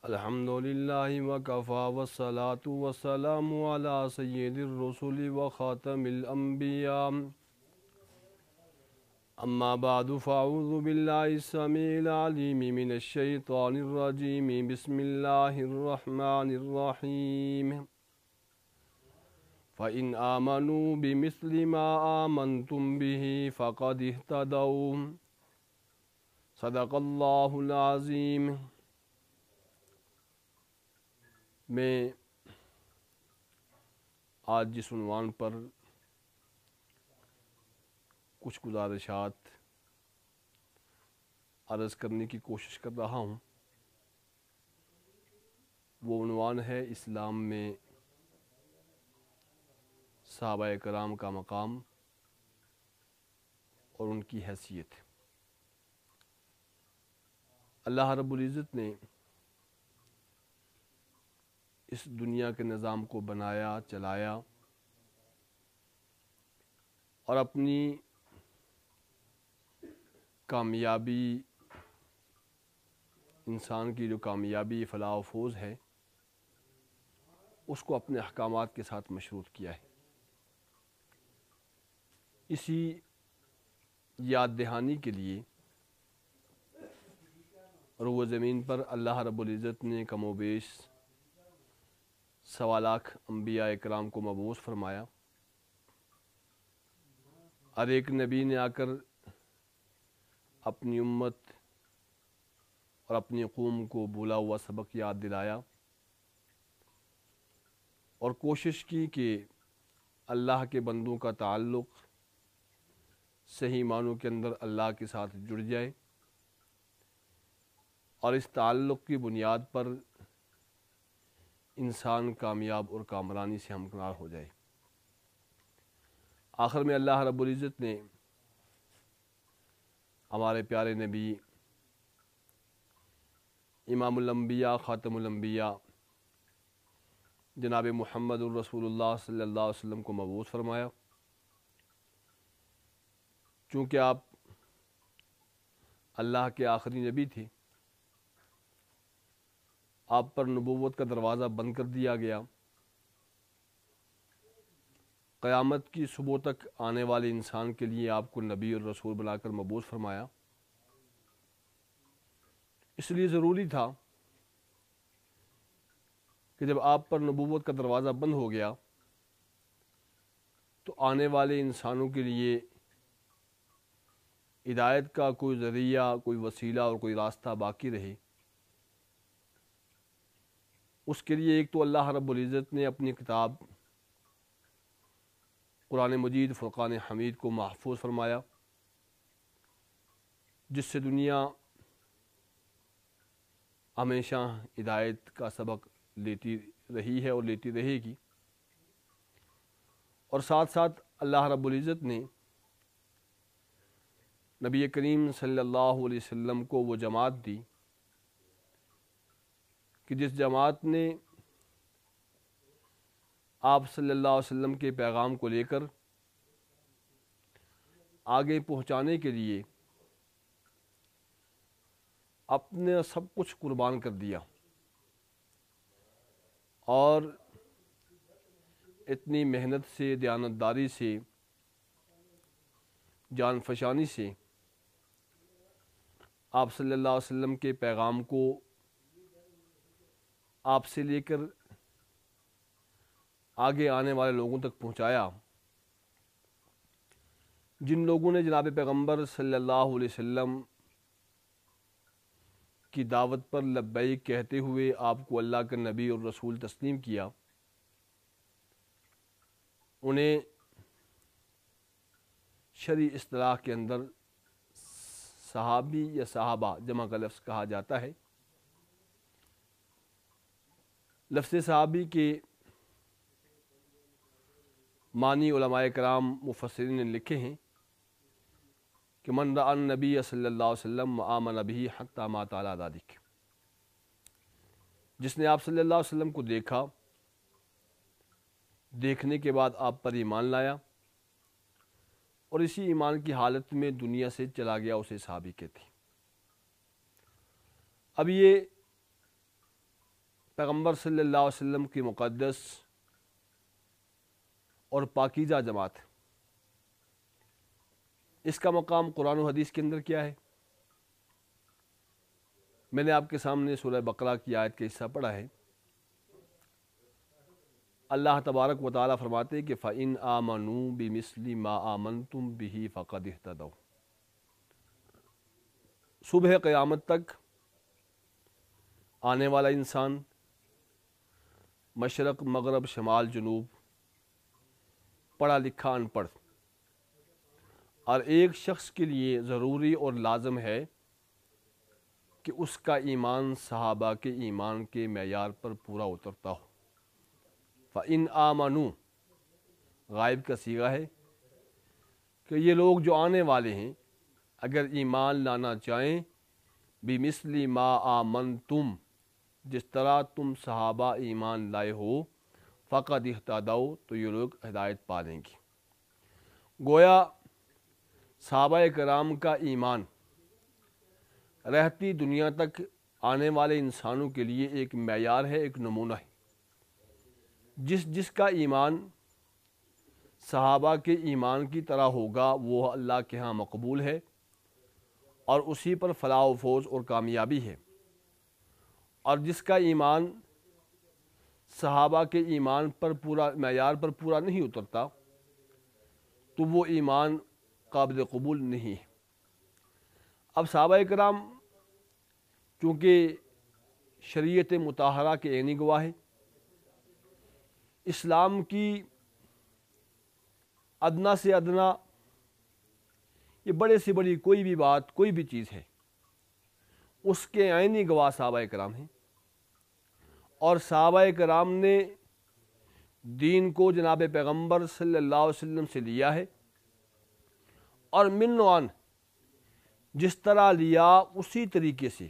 الحمدللہ وکفا والصلاة والسلام علی سید الرسل وخاتم الانبیاء اما بعد فاعوذ باللہ السمیع العلیم من الشیطان الرجیم بسم اللہ الرحمن الرحیم فإن آمنوا بمثل ما آمنتم به فقد اهتدوا صدق اللہ العظیم۔ میں آج جس عنوان پر کچھ گزارشات عرض کرنے کی کوشش کر رہا ہوں، وہ عنوان ہے اسلام میں صحابہ کرام کا مقام اور ان کی حیثیت۔ اللہ رب العزت نے اس دنیا کے نظام کو بنایا، چلایا اور اپنی کامیابی، انسان کی جو کامیابی، فلاح و فوز ہے، اس کو اپنے احکامات کے ساتھ مشروط کیا ہے۔ اسی یاد دہانی کے لیے روئے زمین پر اللہ رب العزت نے کم و بیش 1.25 لاکھ انبیاء اکرام کو مبعوث فرمایا۔ ہر ایک نبی نے آ کر اپنی امت اور اپنی قوم کو بھولا ہوا سبق یاد دلایا اور کوشش کی کہ اللہ کے بندوں کا تعلق صحیح معنوں کے اندر اللہ کے ساتھ جڑ جائے اور اس تعلق کی بنیاد پر انسان کامیاب اور کامرانی سے ہمکنار ہو جائے۔ آخر میں اللہ رب العزت نے ہمارے پیارے نبی، امام الانبیاء، خاتم الانبیاء جناب محمد الرسول اللہ صلی اللہ علیہ وسلم کو مبعوث فرمایا۔ چونکہ آپ اللہ کے آخری نبی تھے، آپ پر نبوت کا دروازہ بند کر دیا گیا۔ قیامت کی صبح تک آنے والے انسان کے لیے آپ کو نبی اور رسول بنا کر مبعوث فرمایا۔ اس لیے ضروری تھا کہ جب آپ پر نبوت کا دروازہ بند ہو گیا تو آنے والے انسانوں کے لیے ہدایت کا کوئی ذریعہ، کوئی وسیلہ اور کوئی راستہ باقی رہے۔ اس کے لیے ایک تو اللہ رب العزت نے اپنی کتاب قرآن مجید فرقان حمید کو محفوظ فرمایا، جس سے دنیا ہمیشہ ہدایت کا سبق لیتی رہی ہے اور لیتی رہے گی۔ اور ساتھ ساتھ اللہ رب العزت نے نبی کریم صلی اللہ علیہ وسلم کو وہ جماعت دی کہ جس جماعت نے آپ صلی اللہ علیہ وسلم کے پیغام کو لے کر آگے پہنچانے کے لیے اپنے سب کچھ قربان کر دیا اور اتنی محنت سے، دیانتداری سے، جان فشانی سے آپ صلی اللہ علیہ وسلم کے پیغام کو آپ سے لے کر آگے آنے والے لوگوں تک پہنچایا۔ جن لوگوں نے جناب پیغمبر صلی اللہ علیہ وسلم کی دعوت پر لبیک کہتے ہوئے آپ کو اللہ کا نبی اور رسول تسلیم کیا، انہیں شرعی اصطلاح کے اندر صحابی یا صحابہ جمع کا لفظ کہا جاتا ہے۔ لفظ صحابی کے معنی علماء کرام مفسرین نے لکھے ہیں کہ من رأى النبی صلی اللہ علیہ وسلم وآمن به حتی مات علی ذلک، جس نے آپ صلی اللہ علیہ وسلم کو دیکھا، دیکھنے کے بعد آپ پر ایمان لایا اور اسی ایمان کی حالت میں دنیا سے چلا گیا، اسے صحابی کہتے ہیں۔ اب یہ پیغمبر صلی اللہ علیہ وسلم کی مقدس اور پاکیزہ جماعت، اس کا مقام قرآن و حدیث کے اندر کیا ہے؟ میں نے آپ کے سامنے سورہ بقرہ کی آیت کا حصہ پڑھا ہے۔ اللہ تبارک و تعالیٰ فرماتے ہیں کہ فَإِنْ آمَنُوا بِمِثْلِ مَا آمَنْتُمْ بِهِ فَقَدِ اهْتَدَوْا۔ صبح قیامت تک آنے والا انسان، مشرق مغرب شمال جنوب، پڑھا لکھا ان پڑھ، اور ایک شخص کے لیے ضروری اور لازم ہے کہ اس کا ایمان صحابہ کے ایمان کے معیار پر پورا اترتا ہو۔ فَإِنْ آمَنُوا غائب کا صیغہ ہے کہ یہ لوگ جو آنے والے ہیں اگر ایمان لانا چاہیں، بِمِثْلِ مَا آمَنْتُمْ جس طرح تم صحابہ ایمان لائے ہو، فقد اہتدوا تو یہ لوگ ہدایت پا لیں گے۔ گویا صحابہ کرام کا ایمان رہتی دنیا تک آنے والے انسانوں کے لیے ایک معیار ہے، ایک نمونہ ہے۔ جس کا ایمان صحابہ کے ایمان کی طرح ہوگا وہ اللہ کے ہاں مقبول ہے، اور اسی پر فلاح و فوز اور کامیابی ہے، اور جس کا ایمان صحابہ کے ایمان پر پورا معیار پر پورا نہیں اترتا تو وہ ایمان قابل قبول نہیں ہے۔ اب صحابہ کرام چونکہ شریعت مطہرہ کے عینی گواہ ہیں، اسلام کی ادنا سے ادنا یہ بڑے سے بڑی کوئی بھی بات، کوئی بھی چیز ہے، اس کے عینی گواہ صحابہ کرام ہیں، اور صحابہ کرام نے دین کو جناب پیغمبر صلی اللہ علیہ وسلم سے لیا ہے، اور من و عن جس طرح لیا اسی طریقے سے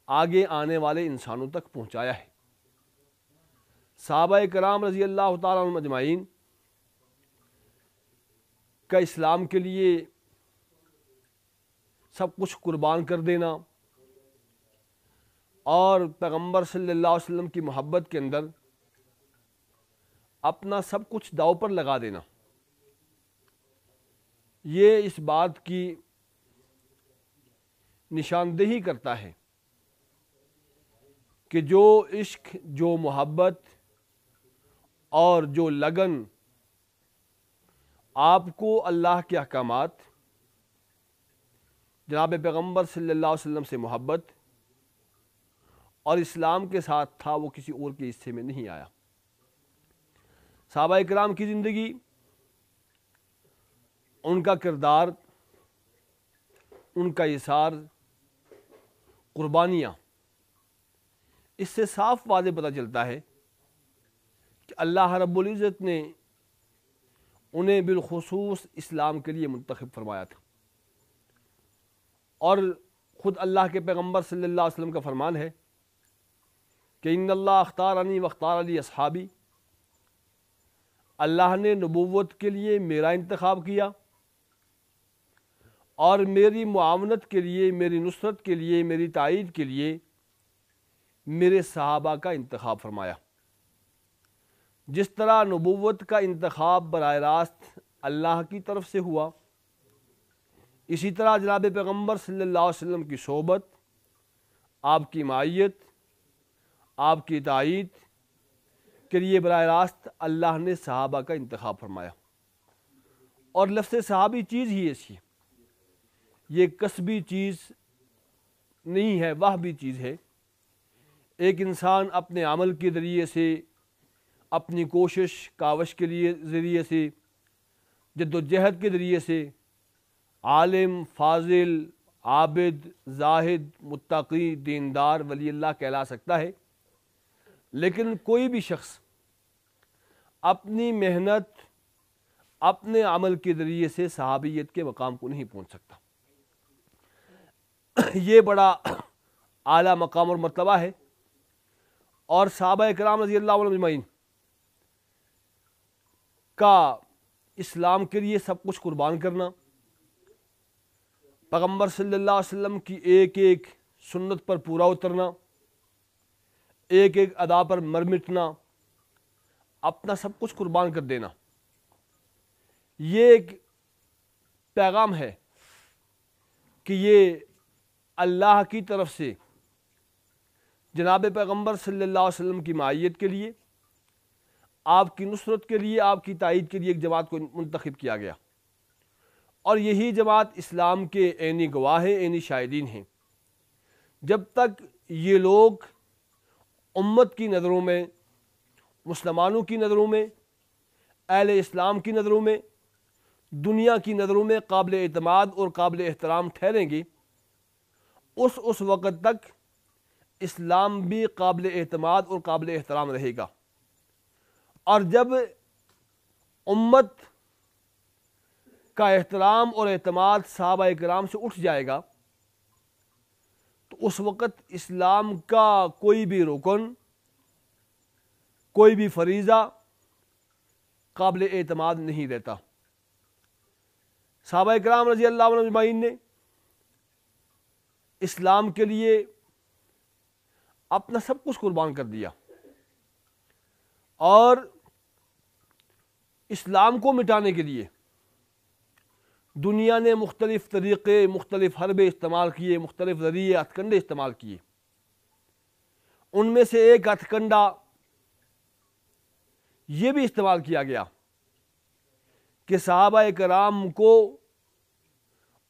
آگے آنے والے انسانوں تک پہنچایا ہے۔ صحابہ کرام رضی اللہ تعالیٰ عنہم اجمعین کا اسلام کے لیے سب کچھ قربان کر دینا اور پیغمبر صلی اللہ علیہ وسلم کی محبت کے اندر اپنا سب کچھ داؤ پر لگا دینا، یہ اس بات کی نشاندہی کرتا ہے کہ جو عشق، جو محبت اور جو لگن آپ کو اللہ کے احکامات، جناب پیغمبر صلی اللہ علیہ وسلم سے محبت اور اسلام کے ساتھ تھا، وہ کسی اور کے حصے میں نہیں آیا۔ صحابہ کرام کی زندگی، ان کا کردار، ان کا ایثار، قربانیاں، اس سے صاف واضح پتہ چلتا ہے کہ اللہ رب العزت نے انہیں بالخصوص اسلام کے لیے منتخب فرمایا تھا، اور خود اللہ کے پیغمبر صلی اللہ علیہ وسلم کا فرمان ہے کہ ان اللہ اختارنی واختار لی اصحابی، اللہ نے نبوت کے لیے میرا انتخاب کیا اور میری معاونت کے لیے، میری نصرت کے لیے، میری تائید کے لیے میرے صحابہ کا انتخاب فرمایا۔ جس طرح نبوت کا انتخاب براہ راست اللہ کی طرف سے ہوا، اسی طرح جناب پیغمبر صلی اللہ علیہ وسلم کی صحبت، آپ کی معیت، آپ کی تائید کے لیے براہ راست اللہ نے صحابہ کا انتخاب فرمایا۔ اور لفظ صحابی چیز ہی ایسی ہے، یہ کسبی چیز نہیں ہے، وہبی چیز ہے۔ ایک انسان اپنے عمل کے ذریعے سے، اپنی کوشش کاوش کے ذریعے سے، جد و جہد کے ذریعے سے عالم، فاضل، عابد، زاہد، متقی، دیندار، ولی اللہ کہلا سکتا ہے، لیکن کوئی بھی شخص اپنی محنت، اپنے عمل کے ذریعے سے صحابیت کے مقام کو نہیں پہنچ سکتا۔ یہ بڑا اعلیٰ مقام اور مرتبہ ہے، اور صحابہ کرام رضی اللہ عنہم اجمعین کا اسلام کے لیے سب کچھ قربان کرنا، پیغمبر صلی اللہ علیہ وسلم کی ایک ایک سنت پر پورا اترنا، ایک ایک ادا پر مر مٹنا، اپنا سب کچھ قربان کر دینا، یہ ایک پیغام ہے کہ یہ اللہ کی طرف سے جناب پیغمبر صلی اللہ علیہ وسلم کی معیت کے لیے، آپ کی نصرت کے لیے، آپ کی تائید کے لیے ایک جماعت کو منتخب کیا گیا، اور یہی جماعت اسلام کے عینی گواہ ہیں، عینی شاہدین ہیں۔ جب تک یہ لوگ امت کی نظروں میں، مسلمانوں کی نظروں میں، اہل اسلام کی نظروں میں، دنیا کی نظروں میں قابل اعتماد اور قابل احترام ٹھہریں گے، اس وقت تک اسلام بھی قابل اعتماد اور قابل احترام رہے گا۔ اور جب امت کا احترام اور اعتماد صحابہ کرام سے اٹھ جائے گا تو اس وقت اسلام کا کوئی بھی رکن، کوئی بھی فریضہ قابل اعتماد نہیں رہتا۔ صحابہ کرام رضی اللہ عنہم اجمعین نے اسلام کے لیے اپنا سب کچھ قربان کر دیا، اور اسلام کو مٹانے کے لیے دنیا نے مختلف طریقے، مختلف حربے استعمال کیے، مختلف ذریعے، ہتھ کنڈے استعمال کیے۔ ان میں سے ایک ہتھ کنڈا یہ بھی استعمال کیا گیا کہ صحابہ کرام کو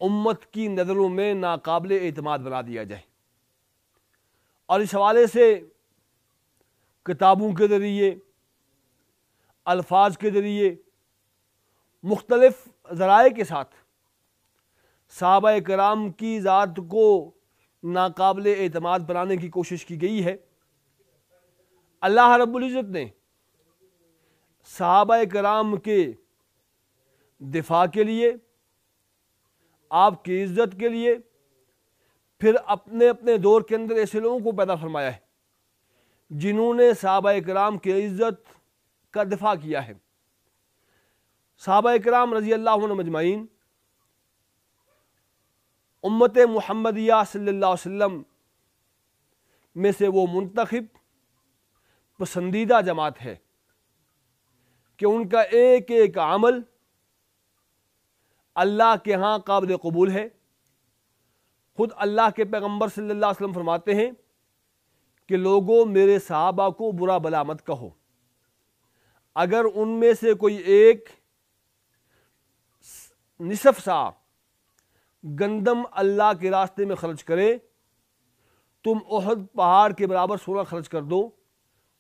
امت کی نظروں میں ناقابل اعتماد بنا دیا جائے، اور اس حوالے سے کتابوں کے ذریعے، الفاظ کے ذریعے، مختلف ذرائع کے ساتھ صحابہ کرام کی ذات کو ناقابل اعتماد بنانے کی کوشش کی گئی ہے۔ اللہ رب العزت نے صحابہ کرام کے دفاع کے لیے، آپ کی عزت کے لیے، پھر اپنے اپنے دور کے اندر ایسے لوگوں کو پیدا فرمایا ہے جنہوں نے صحابہ کرام کی عزت کا دفاع کیا ہے۔ صحابہ کرام رضی اللہ عنہم اجمعین امت محمدیہ صلی اللہ علیہ وسلم میں سے وہ منتخب پسندیدہ جماعت ہے کہ ان کا ایک ایک عمل اللہ کے ہاں قابل قبول ہے۔ خود اللہ کے پیغمبر صلی اللہ علیہ وسلم فرماتے ہیں کہ لوگوں میرے صحابہ کو برا بلا مت کہو، اگر ان میں سے کوئی ایک نصف سا گندم اللہ کے راستے میں خرچ کرے، تم احد پہاڑ کے برابر سونا خرچ کر دو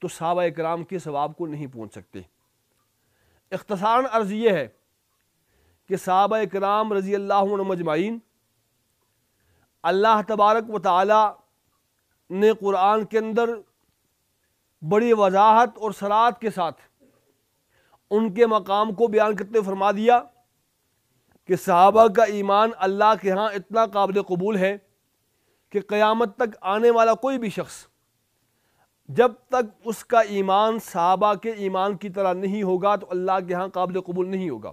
تو صحابہ کرام کے ثواب کو نہیں پہنچ سکتے۔ اختصاراً عرض یہ ہے کہ صحابہ کرام رضی اللہ عنہم اجمعین اللہ تبارک و تعالی نے قرآن کے اندر بڑی وضاحت اور صراحت کے ساتھ ان کے مقام کو بیان کرتے ہوئے فرما دیا کہ صحابہ کا ایمان اللہ کے ہاں اتنا قابل قبول ہے کہ قیامت تک آنے والا کوئی بھی شخص جب تک اس کا ایمان صحابہ کے ایمان کی طرح نہیں ہوگا تو اللہ کے ہاں قابل قبول نہیں ہوگا۔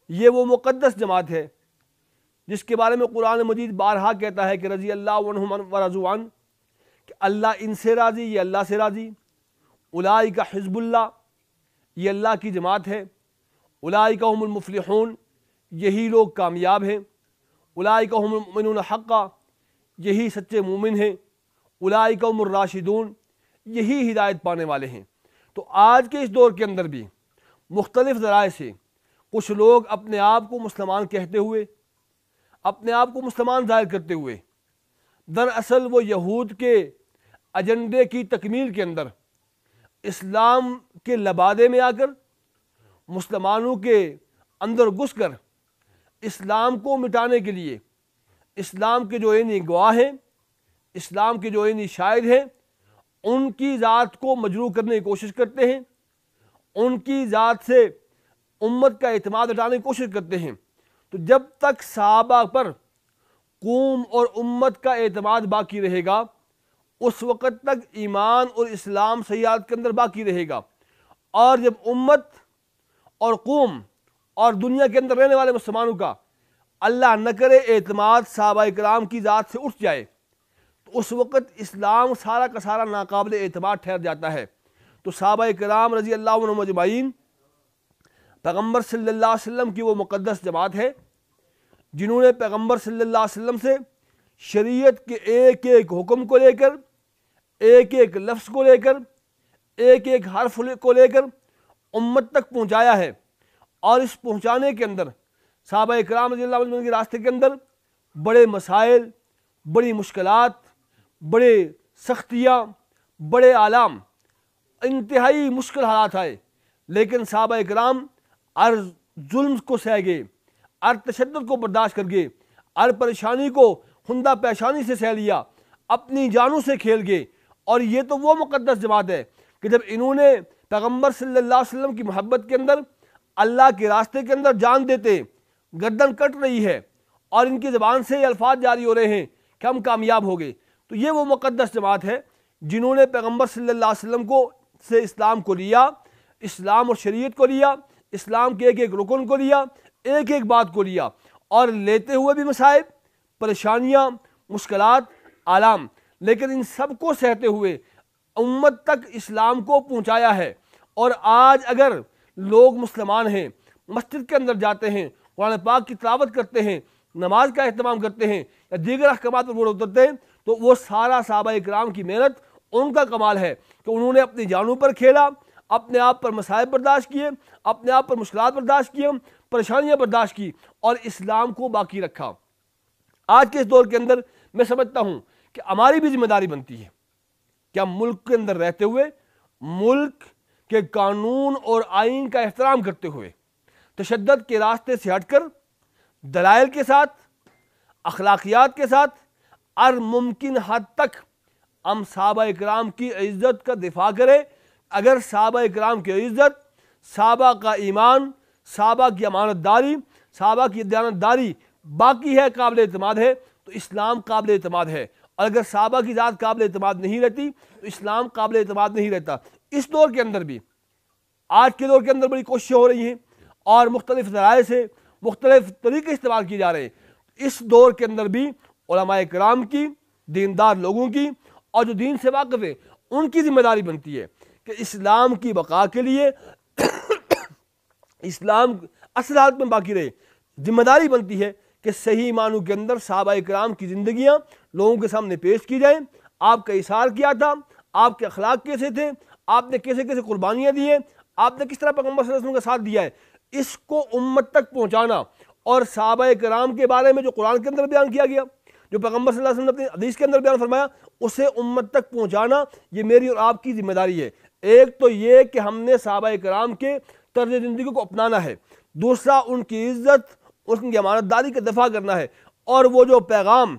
یہ وہ مقدس جماعت ہے جس کے بارے میں قرآن مجید بارہا کہتا ہے کہ رضی اللہ عنہم ورضوا عنہ، کہ اللہ ان سے راضی، یہ اللہ سے راضی۔ اولئک حزب اللہ، یہ اللہ کی جماعت ہے۔ اولئک هم المفلحون، یہی لوگ کامیاب ہیں۔ اولئک هم المؤمنون حقا، یہی سچے مومن ہیں۔ اولئک هم الراشدون، یہی ہدایت پانے والے ہیں۔ تو آج کے اس دور کے اندر بھی مختلف ذرائع سے کچھ لوگ اپنے آپ کو مسلمان کہتے ہوئے، اپنے آپ کو مسلمان ظاہر کرتے ہوئے، دراصل وہ یہود کے ایجنڈے کی تکمیل کے اندر اسلام کے لبادے میں آ کر، مسلمانوں کے اندر گھس کر اسلام کو مٹانے کے لیے اسلام کے جو عینی گواہ ہیں، اسلام کے جو عینی شاہد ہیں، ان کی ذات کو مجروح کرنے کی کوشش کرتے ہیں، ان کی ذات سے امت کا اعتماد ہٹانے کی کوشش کرتے ہیں۔ تو جب تک صحابہ پر قوم اور امت کا اعتماد باقی رہے گا، اس وقت تک ایمان اور اسلام سیاحت کے اندر باقی رہے گا، اور جب امت اور قوم اور دنیا کے اندر رہنے والے مسلمانوں کا اللہ نہ کرے اعتماد صحابہ کرام کی ذات سے اٹھ جائے، تو اس وقت اسلام سارا کا سارا ناقابل اعتماد ٹھہر جاتا ہے۔ تو صحابہ کرام رضی اللہ عنہم اجمعین پیغمبر صلی اللہ علیہ وسلم کی وہ مقدس جماعت ہے جنہوں نے پیغمبر صلی اللہ علیہ وسلم سے شریعت کے ایک ایک حکم کو لے کر، ایک ایک لفظ کو لے کر، ایک ایک حرف کو لے کر امت تک پہنچایا ہے، اور اس پہنچانے کے اندر صحابہ کرام رضی اللہ عنہ کے راستے کے اندر بڑے مسائل، بڑی مشکلات، بڑے سختیاں، بڑے آلام، انتہائی مشکل حالات آئے، لیکن صحابہ کرام ہر ظلم کو سہ گئے، ہر تشدد کو برداشت کر گئے، ہر پریشانی کو خندہ پیشانی سے سہ لیا، اپنی جانوں سے کھیل گئے۔ اور یہ تو وہ مقدس جماعت ہے کہ جب انہوں نے پیغمبر صلی اللہ علیہ وسلم کی محبت کے اندر، اللہ کے راستے کے اندر جان دیتے، گردن کٹ رہی ہے اور ان کی زبان سے یہ الفاظ جاری ہو رہے ہیں کہ ہم کامیاب ہو گئے، تو یہ وہ مقدس جماعت ہے جنہوں نے پیغمبر صلی اللہ علیہ وسلم سے اسلام کو لیا، اسلام اور شریعت کو لیا، اسلام کے ایک ایک رکن کو لیا، ایک ایک بات کو لیا، اور لیتے ہوئے بھی مصائب، پریشانیاں، مشکلات، آلام، لیکن ان سب کو سہتے ہوئے امت تک اسلام کو پہنچایا ہے۔ اور آج اگر لوگ مسلمان ہیں، مسجد کے اندر جاتے ہیں، قرآن پاک کی تلاوت کرتے ہیں، نماز کا اہتمام کرتے ہیں یا دیگر احکامات پر غور اترتے ہیں، تو وہ سارا صحابہ کرام کی محنت، ان کا کمال ہے کہ انہوں نے اپنی جانوں پر کھیلا، اپنے آپ پر مصائب برداشت کیے، اپنے آپ پر مشکلات برداشت کیے، پریشانیاں برداشت کی، اور اسلام کو باقی رکھا۔ آج کے اس دور کے اندر میں سمجھتا ہوں کہ ہماری بھی ذمہ داری بنتی ہے کہ ہم ملک کے اندر رہتے ہوئے، ملک کے قانون اور آئین کا احترام کرتے ہوئے، تشدد کے راستے سے ہٹ کر دلائل کے ساتھ، اخلاقیات کے ساتھ، ہر ممکن حد تک ہم صحابہ کرام کی عزت کا دفاع کریں۔ اگر صحابہ کرام کی عزت، صحابہ کا ایمان، صحابہ کی امانت داری، صحابہ کی دیانت داری باقی ہے، قابل اعتماد ہے، تو اسلام قابل اعتماد ہے، اور اگر صحابہ کی ذات قابل اعتماد نہیں رہتی تو اسلام قابل اعتماد نہیں رہتا۔ اس دور کے اندر بھی، آج کے دور کے اندر بڑی کوششیں ہو رہی ہیں اور مختلف ذرائع سے مختلف طریقے استعمال کیے جا رہے ہیں۔ اس دور کے اندر بھی علماء کرام کی، دیندار لوگوں کی، اور جو دین سے واقف ہیں، ان کی ذمہ داری بنتی ہے کہ اسلام کی بقا کے لیے اسلام اصل حالت میں باقی رہے۔ ذمہ داری بنتی ہے کہ صحیح معنوں کے اندر صحابہ کرام کی زندگیاں لوگوں کے سامنے پیش کی جائیں۔ آپ کا اثار کیا تھا، آپ کے اخلاق کیسے تھے، آپ نے کیسے کیسے قربانیاں دی ہیں، آپ نے کس طرح پیغمبر صلی اللہ علیہ وسلم کا ساتھ دیا ہے، اس کو امت تک پہنچانا، اور صحابہ کرام کے بارے میں جو قرآن کے اندر بیان کیا گیا، جو پیغمبر صلی اللہ علیہ وسلم نے اپنی حدیث کے اندر بیان فرمایا، اسے امت تک پہنچانا، یہ میری اور آپ کی ذمہ داری ہے۔ ایک تو یہ کہ ہم نے صحابہ کرام کے طرز زندگی کو اپنانا ہے، دوسرا ان کی عزت، ان کی امانت داری کا دفاع کرنا ہے، اور وہ جو پیغام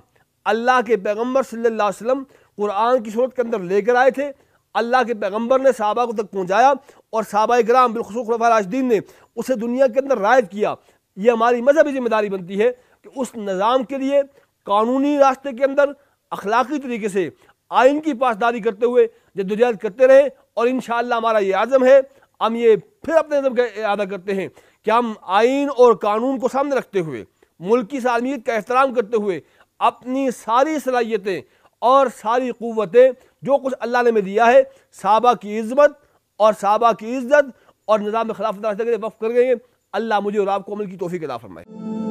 اللہ کے پیغمبر صلی اللہ علیہ وسلم قرآن کی صورت کے اندر لے کر آئے تھے، اللہ کے پیغمبر نے صحابہ کو تک پہنچایا، اور صحابہ کرام بالخصوص خلفاء راشدین نے اسے دنیا کے اندر رائج کیا۔ یہ ہماری مذہبی ذمہ داری بنتی ہے کہ اس نظام کے لیے قانونی راستے کے اندر اخلاقی طریقے سے آئین کی پاسداری کرتے ہوئے جدوجہد کرتے رہیں، اور انشاءاللہ ہمارا یہ عزم ہے، ہم یہ پھر اپنے عزم کا اعادہ کرتے ہیں کہ ہم آئین اور قانون کو سامنے رکھتے ہوئے، ملک کی سالمیت کا احترام کرتے ہوئے، اپنی ساری صلاحیتیں اور ساری قوتیں جو کچھ اللہ نے ہمیں دیا ہے، صحابہ کی عظمت اور صحابہ کی عزت اور نظام خلافت راشدہ کے لیے وقف کر گئے ہیں۔ اللہ مجھے اور آپ کو عمل کی توفیق عطا فرمائے۔